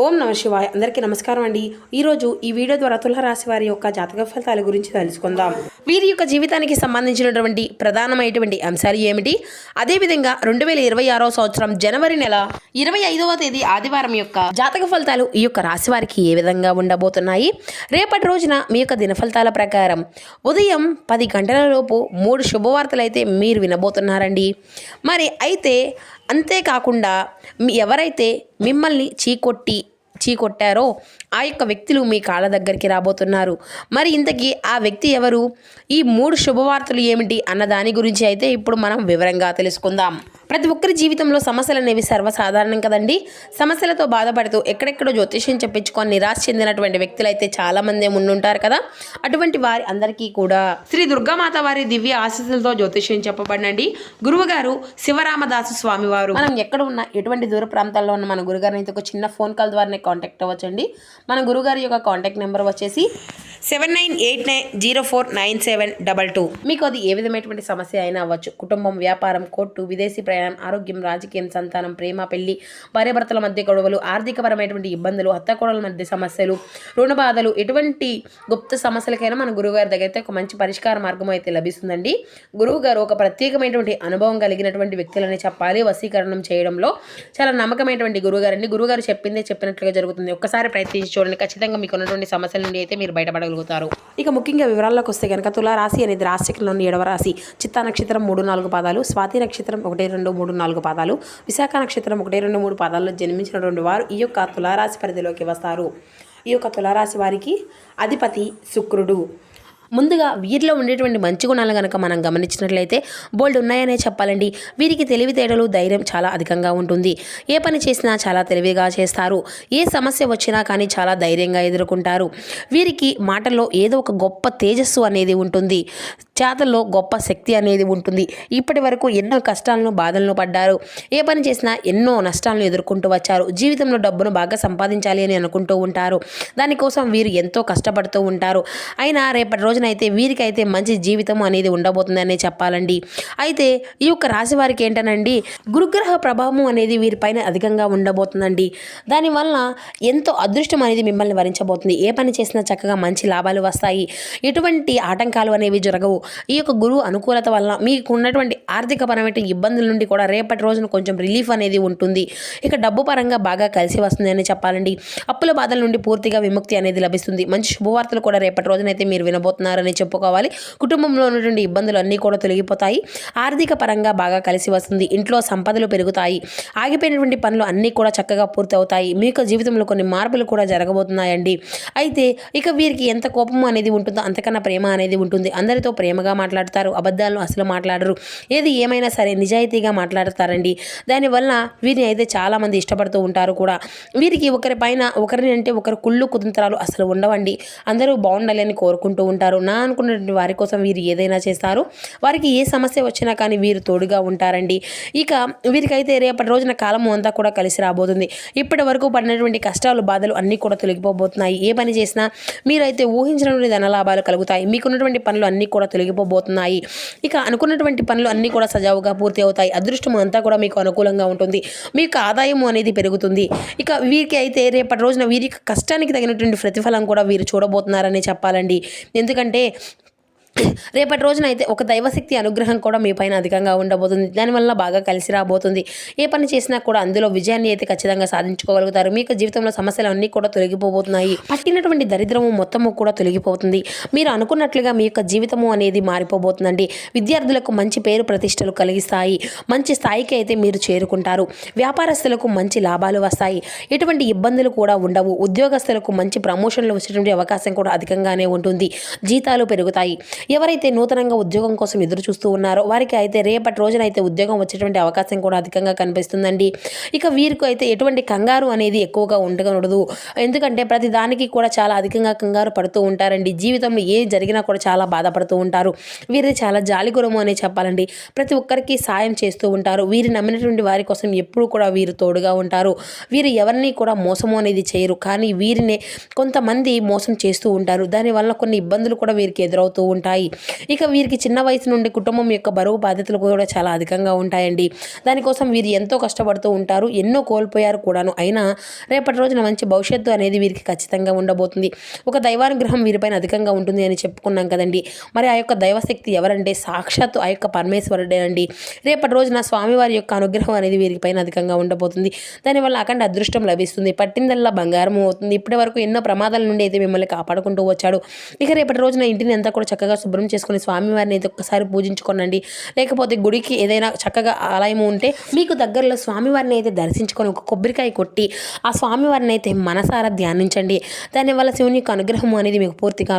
ఓం నమ శివాయ. అందరికీ నమస్కారం అండి. ఈరోజు ఈ వీడియో ద్వారా తులారాశి వారి యొక్క జాతక ఫలితాల గురించి తెలుసుకుందాం. వీరి యొక్క జీవితానికి సంబంధించినటువంటి ప్రధానమైనటువంటి అంశాలు ఏమిటి, అదేవిధంగా 2026 సంవత్సరం జనవరి నెల 25వ తేదీ ఆదివారం యొక్క జాతక ఫలితాలు ఈ యొక్క రాశి వారికి ఏ విధంగా ఉండబోతున్నాయి. రేపటి రోజున మీ యొక్క దిన ఫలితాల ప్రకారం ఉదయం 10 గంటల లోపు 3 శుభవార్తలు అయితే మీరు వినబోతున్నారండి. మరి అయితే అంతేకాకుండా ఎవరైతే మిమ్మల్ని చీకొట్టారో ఆ యొక్క వ్యక్తులు మీ కాళ్ళ దగ్గరికి రాబోతున్నారు. మరి ఇంతకీ ఆ వ్యక్తి ఎవరు, ఈ 3 శుభవార్తలు ఏమిటి అన్న దాని గురించి అయితే ఇప్పుడు మనం వివరంగా తెలుసుకుందాం. ప్రతి ఒక్కరి జీవితంలో సమస్యలు అనేవి సర్వసాధారణం కదండి. సమస్యలతో బాధపడుతూ ఎక్కడెక్కడో జ్యోతిష్యం చెప్పించుకొని నిరాశ చెందినటువంటి వ్యక్తులు అయితే చాలా మంది ఉండుంటారు కదా. అటువంటి వారి అందరికీ కూడా శ్రీ దుర్గామాత వారి దివ్య ఆశీస్సులతో జ్యోతిష్యం చెప్పబడినండి. గురువుగారు శివరామదాసు స్వామి వారు. మనం ఎక్కడ ఉన్న ఎటువంటి దూర ప్రాంతాల్లో ఉన్న మన గురుగారిని అయితే ఒక చిన్న ఫోన్ కాల్ ద్వారానే కాంటాక్ట్ అవ్వచ్చండి. మన గురుగారి యొక్క కాంటాక్ట్ నెంబర్ వచ్చేసి 7989049722. మీకు అది ఏ విధమైనటువంటి సమస్య అయినా అవ్వచ్చు. కుటుంబం, వ్యాపారం, కోర్టు, విదేశీ ప్రయాణం, ఆరోగ్యం, రాజకీయం, సంతానం, ప్రేమ, పెళ్లి, భార్యాభర్తల మధ్య గొడవలు, ఆర్థికపరమైనటువంటి ఇబ్బందులు, అత్తకోడల మధ్య సమస్యలు, రుణ బాధలు, ఎటువంటి గుప్త సమస్యలకైనా మన గురువుగారి దగ్గర అయితే ఒక మంచి పరిష్కార మార్గం అయితే లభిస్తుందండి. గురువుగారు ఒక ప్రత్యేకమైనటువంటి అనుభవం కలిగినటువంటి వ్యక్తులని చెప్పాలి. వశీకరణం చేయడంలో చాలా నమ్మకమైనటువంటి గురువుగారండి. గురువుగారు చెప్పిందే చెప్పినట్లుగా జరుగుతుంది. ఒక్కసారి ప్రయత్నించి చూడండి, ఖచ్చితంగా మీకు ఉన్నటువంటి సమస్యల నుండి అయితే మీరు బయటపడగలుగుతారు. ఇక ముఖ్యంగా వివరాల్లోకి వస్తే కనుక తులారాశి అనేది రాశిచక్రంలోని 7వ రాశి. చిత్తా నక్షత్రం 3-4 పాదాలు, స్వాతి నక్షత్రం 1-2-3-4 పాదాలు, విశాఖ నక్షత్రం 1-2-3 పాదాల్లో జన్మించినటువంటి వారు ఈ యొక్క తులారాశి పరిధిలోకి వస్తారు. ఈ యొక్క తులారాశి వారికి అధిపతి శుక్రుడు. ముందుగా వీరిలో ఉండేటువంటి మంచి గుణాలు కనుక మనం గమనించినట్లయితే బోల్డ్ ఉన్నాయనే చెప్పాలండి. వీరికి తెలివితేటలు, ధైర్యం చాలా అధికంగా ఉంటుంది. ఏ పని చేసినా చాలా తెలివిగా చేస్తారు. ఏ సమస్య వచ్చినా కానీ చాలా ధైర్యంగా ఎదుర్కొంటారు. వీరికి మాటల్లో ఏదో ఒక గొప్ప తేజస్సు అనేది ఉంటుంది. చేతల్లో గొప్ప శక్తి అనేది ఉంటుంది. ఇప్పటి వరకు ఎన్నో కష్టాలను, బాధలను పడ్డారు. ఏ పని చేసినా ఎన్నో నష్టాలను ఎదుర్కొంటూ వచ్చారు. జీవితంలో డబ్బును బాగా సంపాదించాలి అని అనుకుంటూ ఉంటారు. దానికోసం వీరు ఎంతో కష్టపడుతూ ఉంటారు. అయినా రేపటి రోజున అయితే వీరికైతే మంచి జీవితం అనేది ఉండబోతుందని చెప్పాలండి. అయితే ఈ యొక్క రాశి వారికి ఏంటనండి, గురుగ్రహ ప్రభావం అనేది వీరిపైన అధికంగా ఉండబోతుందండి. దానివల్ల ఎంతో అదృష్టం అనేది మిమ్మల్ని వరించబోతుంది. ఏ పని చేసినా చక్కగా మంచి లాభాలు వస్తాయి. ఎటువంటి ఆటంకాలు అనేవి జరగవు. ఈ యొక్క గురువు అనుకూలత వల్ల మీకు ఉన్నటువంటి ఆర్థికపరమైన ఇబ్బందుల నుండి కూడా రేపటి రోజున కొంచెం రిలీఫ్ అనేది ఉంటుంది. ఇక డబ్బు పరంగా బాగా కలిసి వస్తుంది అని చెప్పాలండి. అప్పుల బాధల నుండి పూర్తిగా విముక్తి అనేది లభిస్తుంది. మంచి శుభవార్తలు కూడా రేపటి రోజునైతే మీరు వినబోతున్నారని చెప్పుకోవాలి. కుటుంబంలో ఉన్నటువంటి ఇబ్బందులు అన్నీ కూడా తొలగిపోతాయి. ఆర్థిక పరంగా బాగా కలిసి వస్తుంది. ఇంట్లో సంపదలు పెరుగుతాయి. ఆగిపోయినటువంటి పనులు అన్నీ కూడా చక్కగా పూర్తి అవుతాయి. మీ యొక్క జీవితంలో కొన్ని మార్పులు కూడా జరగబోతున్నాయండి. అయితే ఇక వీరికి ఎంత కోపం అనేది ఉంటుందో అంతకన్నా ప్రేమ అనేది ఉంటుంది. అందరితో ప్రేమగా మాట్లాడతారు. అబద్ధాలను అసలు మాట్లాడరు. ఏది ఏమైనా సరే నిజాయితీగా మాట్లాడతారండి. దానివల్ల వీరిని అయితే చాలామంది ఇష్టపడుతూ ఉంటారు కూడా. వీరికి ఒకరిని అంటే ఒకరు కుళ్ళు కుతంత్రాలు అసలు ఉండవండి. అందరూ బాగుండాలి అని కోరుకుంటూ ఉంటారు. నా అనుకున్నటువంటి వారి కోసం వీరు ఏదైనా చేస్తారు. వారికి ఏ సమస్య వచ్చినా కానీ వీరు తోడుగా ఉంటారండి. ఇక వీరికైతే రేపటి రోజున కాలం అంతా కూడా కలిసి రాబోతుంది. ఇప్పటి వరకు పడినటువంటి కష్టాలు, బాధలు అన్నీ కూడా తొలగిపోబోతున్నాయి. ఏ పని చేసినా మీరైతే ఊహించినటువంటి ధనలాభాలు కలుగుతాయి. మీకున్నటువంటి పనులు అన్నీ కూడా తొలగిపోబోతున్నాయి. ఇక అనుకున్నటువంటి పనులు అన్నీ కూడా సజావుగా పూర్తి అవుతాయి. అదృష్టం అంతా కూడా మీకు అనుకూలంగా ఉంటుంది. మీకు ఆదాయం అనేది పెరుగుతుంది. ఇక వీరికి అయితే రేపటి రోజున వీరి కష్టానికి తగినటువంటి ప్రతిఫలం కూడా వీరు చూడబోతున్నారని చెప్పాలండి. ఎందుకంటే రేపటి రోజున అయితే ఒక దైవశక్తి అనుగ్రహం కూడా మీ పైన అధికంగా ఉండబోతుంది. దానివల్ల బాగా కలిసి రాబోతుంది. ఏ పని చేసినా కూడా అందులో విజయాన్ని అయితే ఖచ్చితంగా సాధించుకోగలుగుతారు. మీకు జీవితంలో సమస్యలు అన్నీ కూడా తొలగిపోబోతున్నాయి. పట్టినటువంటి దరిద్రము మొత్తము కూడా తొలగిపోతుంది. మీరు అనుకున్నట్లుగా మీ యొక్క జీవితము అనేది మారిపోబోతుందండి. విద్యార్థులకు మంచి పేరు ప్రతిష్టలు కలిగిస్తాయి. మంచి స్థాయికి అయితే మీరు చేరుకుంటారు. వ్యాపారస్తులకు మంచి లాభాలు వస్తాయి. ఎటువంటి ఇబ్బందులు కూడా ఉండవు. ఉద్యోగస్తులకు మంచి ప్రమోషన్లు వచ్చేటువంటి అవకాశం కూడా అధికంగానే ఉంటుంది. జీతాలు పెరుగుతాయి. ఎవరైతే నూతనంగా ఉద్యోగం కోసం ఎదురు చూస్తూ ఉన్నారో వారికి అయితే రేపటి రోజున అయితే ఉద్యోగం వచ్చేటువంటి అవకాశం కూడా అధికంగా కనిపిస్తుందండి. ఇక వీరికి అయితే ఎటువంటి కంగారు అనేది ఎక్కువగా ఉండకూడదు. ఎందుకంటే ప్రతి దానికి కూడా చాలా అధికంగా కంగారు పడుతూ ఉంటారండి. జీవితంలో ఏ జరిగినా కూడా చాలా బాధపడుతూ ఉంటారు. వీరిది చాలా జాలిగుణము అనే చెప్పాలండి. ప్రతి ఒక్కరికి సాయం చేస్తూ ఉంటారు. వీరు నమ్మినటువంటి వారి కోసం ఎప్పుడూ కూడా వీరు తోడుగా ఉంటారు. వీరు ఎవరిని కూడా మోసము అనేది చేయరు. కానీ వీరినే కొంతమంది మోసం చేస్తూ ఉంటారు. దానివల్ల కొన్ని ఇబ్బందులు కూడా వీరికి ఎదురవుతూ ఉంటాయి. ఉంటాయి. ఇక వీరికి చిన్న వయసు నుండి కుటుంబం యొక్క బరువు బాధ్యతలు కూడా చాలా అధికంగా ఉంటాయండి. దానికోసం వీరు ఎంతో కష్టపడుతూ ఉంటారు. ఎన్నో కోల్పోయారు కూడాను. అయినా రేపటి రోజున మంచి భవిష్యత్తు అనేది వీరికి ఖచ్చితంగా ఉండబోతుంది. ఒక దైవానుగ్రహం వీరిపైన అధికంగా ఉంటుంది అని చెప్పుకున్నాం కదండి. మరి ఆ యొక్క దైవశక్తి ఎవరంటే సాక్షాత్తు ఆ యొక్క పరమేశ్వరుడే అండి. రేపటి రోజున స్వామివారి యొక్క అనుగ్రహం అనేది వీరికి పైన అధికంగా ఉండబోతుంది. దానివల్ల అఖండ అదృష్టం లభిస్తుంది. పట్టిందల్లా బంగారం అవుతుంది. ఇప్పటి వరకు ఎన్నో ప్రమాదాల నుండి అయితే మిమ్మల్ని కాపాడుకుంటూ వచ్చాడు. ఇక రేపటి రోజున ఇంటిని అంతా కూడా చక్కగా శుభ్రం చేసుకుని స్వామివారిని అయితే ఒక్కసారి పూజించుకోనండి. లేకపోతే గుడికి ఏదైనా చక్కగా ఆలయం ఉంటే మీకు దగ్గరలో స్వామివారిని అయితే దర్శించుకొని ఒక కొబ్బరికాయ కొట్టి ఆ స్వామివారిని అయితే మనసారా ధ్యానించండి. దానివల్ల శివుని యొక్క అనుగ్రహం అనేది మీకు పూర్తిగా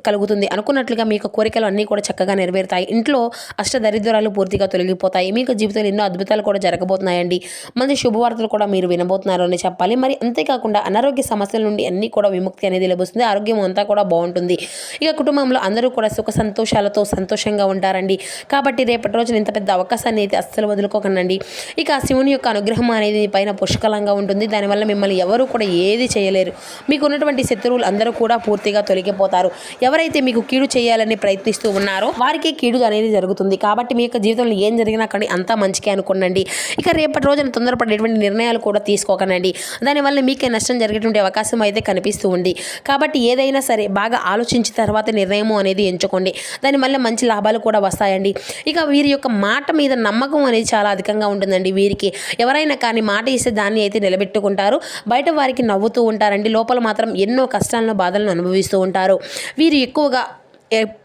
కలుగుతుంది. అనుకున్నట్లుగా మీకు కోరికలు అన్నీ కూడా చక్కగా నెరవేరుతాయి. ఇంట్లో అష్టదరిద్రాలు పూర్తిగా తొలగిపోతాయి. మీకు జీవితంలో ఎన్నో అద్భుతాలు కూడా జరగబోతున్నాయండి. మంచి శుభవార్తలు కూడా మీరు వినబోతున్నారు అని చెప్పాలి. మరి అంతేకాకుండా అనారోగ్య సమస్యల నుండి అన్నీ కూడా విముక్తి అనేది లభిస్తుంది. ఆరోగ్యం అంతా కూడా బాగుంటుంది. ఇక కుటుంబంలో అందరూ కూడా సుఖ సంతోషాలతో సంతోషంగా ఉంటారండి. కాబట్టి రేపటి రోజున ఇంత పెద్ద అవకాశాన్ని అయితే అస్సలు వదులుకోకండి. ఇక శివుని యొక్క అనుగ్రహం అనేది పైన పుష్కలంగా ఉంటుంది. దానివల్ల మిమ్మల్ని ఎవరు కూడా ఏది చేయలేరు. మీకు ఉన్నటువంటి శత్రువులు అందరూ కూడా పూర్తిగా తొలగిపోతారు. ఎవరైతే మీకు కీడు చేయాలని ప్రయత్నిస్తూ ఉన్నారో వారికి కీడు అనేది జరుగుతుంది. కాబట్టి మీ యొక్క జీవితంలో ఏం జరిగినా కానీ అంతా మంచికే అనుకోండి. ఇక రేపటి రోజున తొందరపడేటువంటి నిర్ణయాలు కూడా తీసుకోకండి. దానివల్ల మీకే నష్టం జరిగేటువంటి అవకాశం అయితే కనిపిస్తూ ఉంది. కాబట్టి ఏదైనా సరే బాగా ఆలోచించిన తర్వాత నిర్ణయం అనేది ఎంచుకోండి. దానివల్ల మంచి లాభాలు కూడా వస్తాయండి. ఇక వీరి యొక్క మాట మీద నమ్మకం అనేది చాలా అధికంగా ఉంటుందండి. వీరికి ఎవరైనా కానీ మాట ఇస్తే దాన్ని అయితే నిలబెట్టుకుంటారు. బయట వారికి నవ్వుతూ ఉంటారండి. లోపల మాత్రం ఎన్నో కష్టాలను బాధలను అనుభవిస్తూ ఉంటారు. వీరు ఎక్కువగా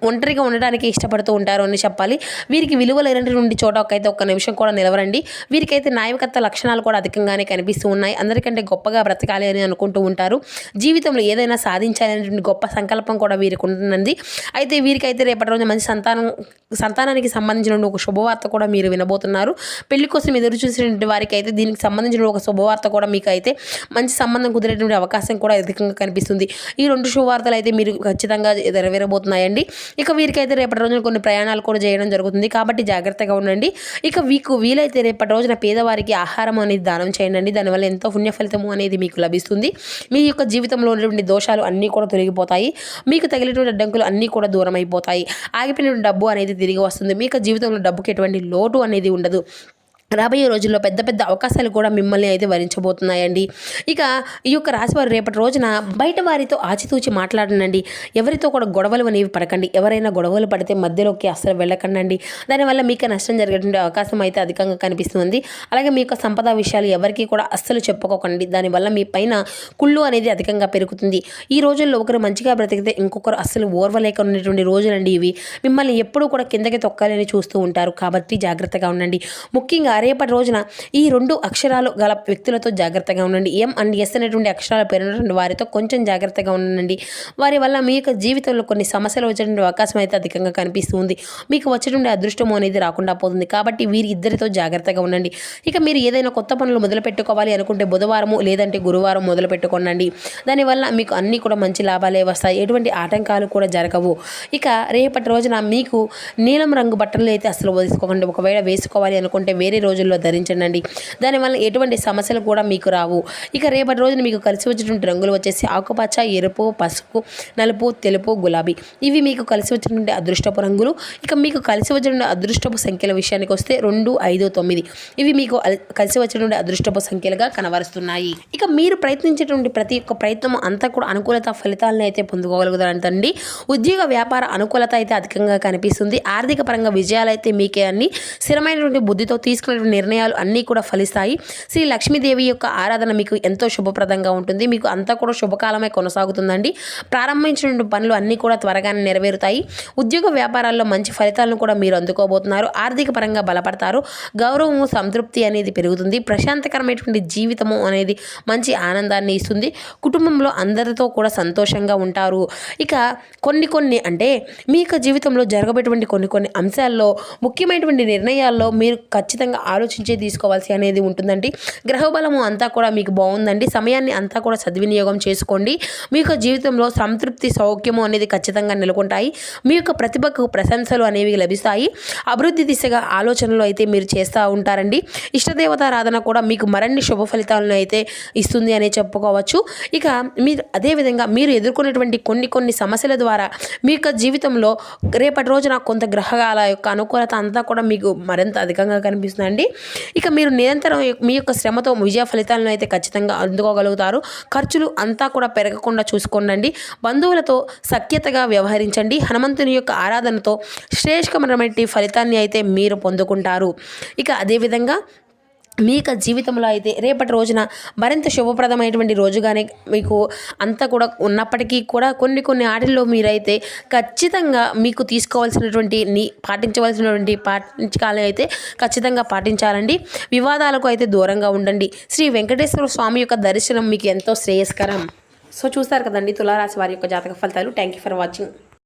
ఒంటరిగా ఉండడానికి ఇష్టపడుతూ ఉంటారు అని చెప్పాలి. వీరికి విలువ లేనటువంటి చోట ఒక్క నిమిషం కూడా నిలవరండి. వీరికైతే నాయకత్వ లక్షణాలు కూడా అధికంగానే కనిపిస్తూ ఉన్నాయి. అందరికంటే గొప్పగా బ్రతకాలి అని అనుకుంటూ ఉంటారు. జీవితంలో ఏదైనా సాధించాలనేటువంటి గొప్ప సంకల్పం కూడా వీరికి ఉంటుందండి. అయితే వీరికైతే రేపటి రోజు మంచి సంతానానికి సంబంధించిన ఒక శుభవార్త కూడా మీరు వినబోతున్నారు. పెళ్లి కోసం ఎదురు చూసినటువంటి వారికి అయితే దీనికి సంబంధించిన ఒక శుభవార్త కూడా మీకు అయితే మంచి సంబంధం కుదిరేటువంటి అవకాశం కూడా అధికంగా కనిపిస్తుంది. ఈ రెండు శుభవార్తలు అయితే మీరు ఖచ్చితంగా నెరవేరబోతున్నాయండి. ఇక వీరికైతే రేపటి రోజున కొన్ని ప్రయాణాలు కూడా చేయడం జరుగుతుంది. కాబట్టి జాగ్రత్తగా ఉండండి. ఇక మీకు వీలైతే రేపటి రోజున పేదవారికి ఆహారం అనేది దానం చేయండి. దానివల్ల ఎంతో పుణ్య ఫలితము అనేది మీకు లభిస్తుంది. మీ యొక్క జీవితంలో ఉన్నటువంటి దోషాలు అన్నీ కూడా తొలగిపోతాయి. మీకు తగిలినటువంటి అడ్డంకులు అన్నీ కూడా దూరం అయిపోతాయి. ఆగిపోయినటువంటి డబ్బు అనేది తిరిగి వస్తుంది. మీ యొక్క జీవితంలో డబ్బుకి ఎటువంటి లోటు అనేది ఉండదు. రాబోయే రోజుల్లో పెద్ద పెద్ద అవకాశాలు కూడా మిమ్మల్ని అయితే వరించబోతున్నాయండి. ఇక ఈ యొక్క రాశివారు రేపటి రోజున బయట వారితో ఆచితూచి మాట్లాడనండి. ఎవరితో కూడా గొడవలు అనేవి పడకండి. ఎవరైనా గొడవలు పడితే మధ్యలోకి అస్సలు వెళ్ళకండి. దానివల్ల మీకు నష్టం జరిగేటువంటి అవకాశం అయితే అధికంగా కనిపిస్తుంది. అలాగే మీ యొక్క సంపద విషయాలు ఎవరికి కూడా అస్సలు చెప్పుకోకండి. దానివల్ల మీ పైన కుళ్ళు అనేది అధికంగా పెరుగుతుంది. ఈ రోజుల్లో ఒకరు మంచిగా బ్రతికితే ఇంకొకరు అస్సలు ఓర్వలేక ఉన్నటువంటి రోజులండి ఇవి. మిమ్మల్ని ఎప్పుడూ కూడా కిందకి తొక్కాలని చూస్తూ ఉంటారు. కాబట్టి జాగ్రత్తగా ఉండండి. ముఖ్యంగా రేపటి రోజున ఈ రెండు అక్షరాలు గల వ్యక్తులతో జాగ్రత్తగా ఉండండి. ఎం అండ్ ఎస్ అనేటువంటి అక్షరాల పేరున్నటువంటి వారితో కొంచెం జాగ్రత్తగా ఉండండి. వారి వల్ల మీ యొక్క జీవితంలో కొన్ని సమస్యలు వచ్చేటువంటి అవకాశం అయితే అధికంగా కనిపిస్తుంది. మీకు వచ్చేటువంటి అదృష్టం అనేది రాకుండా పోతుంది. కాబట్టి వీరి ఇద్దరితో జాగ్రత్తగా ఉండండి. ఇక మీరు ఏదైనా కొత్త పనులు మొదలు పెట్టుకోవాలి అనుకుంటే బుధవారము లేదంటే గురువారం మొదలు పెట్టుకోండి. దానివల్ల మీకు అన్నీ కూడా మంచి లాభాలే వస్తాయి. ఎటువంటి ఆటంకాలు కూడా జరగవు. ఇక రేపటి రోజున మీకు నీలం రంగు బట్టలు అయితే అసలు వేసుకోకండి. ఒకవేళ వేసుకోవాలి అనుకుంటే వేరే రోజుల్లో ధరించండి. దానివల్ల ఎటువంటి సమస్యలు కూడా మీకు రావు. ఇక రేపటి రోజున మీకు కలిసి వచ్చేటువంటి రంగులు వచ్చేసి ఆకుపచ్చ, ఎరుపు, పసుపు, నలుపు, తెలుపు, గులాబీ. ఇవి మీకు కలిసి వచ్చినటువంటి అదృష్టపు రంగులు. ఇక మీకు కలిసి వచ్చినటువంటి అదృష్టపు సంఖ్యల విషయానికి వస్తే 2, 5, 9 ఇవి మీకు కలిసి వచ్చినటువంటి అదృష్టపు సంఖ్యలుగా కనబరుస్తున్నాయి. ఇక మీరు ప్రయత్నించేటువంటి ప్రతి ఒక్క ప్రయత్నం అంతా కూడా అనుకూలత ఫలితాలను అయితే పొందుకోగలుగుతారంటండి. ఉద్యోగ వ్యాపార అనుకూలత అయితే అధికంగా కనిపిస్తుంది. ఆర్థిక పరంగా విజయాలు అయితే మీకే అన్ని స్థిరమైనటువంటి బుద్ధితో తీసుకునే నిర్ణయాలు అన్నీ కూడా ఫలిస్తాయి. శ్రీ లక్ష్మీదేవి యొక్క ఆరాధన మీకు ఎంతో శుభప్రదంగా ఉంటుంది. మీకు అంతా కూడా శుభకాలమే కొనసాగుతుందండి. ప్రారంభించిన పనులు అన్నీ కూడా త్వరగానే నెరవేరుతాయి. ఉద్యోగ వ్యాపారాల్లో మంచి ఫలితాలను కూడా మీరు అందుకోబోతున్నారు. ఆర్థిక పరంగా బలపడతారు. గౌరవము, సంతృప్తి అనేది పెరుగుతుంది. ప్రశాంతకరమైనటువంటి జీవితము అనేది మంచి ఆనందాన్ని ఇస్తుంది. కుటుంబంలో అందరితో కూడా సంతోషంగా ఉంటారు. ఇక కొన్ని అంటే మీ యొక్క జీవితంలో జరగబోయేటువంటి కొన్ని అంశాల్లో ముఖ్యమైనటువంటి నిర్ణయాల్లో మీరు ఖచ్చితంగా ఆలోచించే తీసుకోవాల్సి అనేది ఉంటుందండి. గ్రహబలము అంతా కూడా మీకు బాగుందండి. సమయాన్ని అంతా కూడా సద్వినియోగం చేసుకోండి. మీ యొక్క జీవితంలో సంతృప్తి, సౌఖ్యము అనేది ఖచ్చితంగా నెలకొంటాయి. మీ యొక్క ప్రతిభకు ప్రశంసలు అనేవి లభిస్తాయి. అభివృద్ధి దిశగా ఆలోచనలు అయితే మీరు చేస్తూ ఉంటారండి. ఇష్టదేవతారాధన కూడా మీకు మరిన్ని శుభ ఫలితాలను అయితే ఇస్తుంది అనే చెప్పుకోవచ్చు. ఇక మీరు అదేవిధంగా మీరు ఎదుర్కొనేటువంటి కొన్ని సమస్యల ద్వారా మీ యొక్క జీవితంలో రేపటి రోజున కొంత గ్రహాల యొక్క అనుకూలత అంతా కూడా మీకు మరింత అధికంగా కనిపిస్తుందండి. ఇక మీరు నిరంతరం మీ యొక్క శ్రమతో విజయ ఫలితాలను అయితే ఖచ్చితంగా అందుకోగలుగుతారు. ఖర్చులు అంతా కూడా పెరగకుండా చూసుకోండి. బంధువులతో సఖ్యతగా వ్యవహరించండి. హనుమంతుని యొక్క ఆరాధనతో శ్రేష్ఠకరమైన ఫలితాన్ని అయితే మీరు పొందుకుంటారు. ఇక అదేవిధంగా మీ యొక్క జీవితంలో అయితే రేపటి రోజున మరింత శుభప్రదమైనటువంటి రోజుగానే మీకు అంతా కూడా ఉన్నప్పటికీ కూడా కొన్ని ఆటల్లో మీరైతే ఖచ్చితంగా మీకు తీసుకోవాల్సినటువంటి పాటించకాలు అయితే ఖచ్చితంగా పాటించాలండి. వివాదాలకు అయితే దూరంగా ఉండండి. శ్రీ వెంకటేశ్వర స్వామి యొక్క దర్శనం మీకు ఎంతో శ్రేయస్కరం. సో చూస్తారు కదండి తులారాశి వారి యొక్క జాతక ఫలితాలు. Thank you for watching.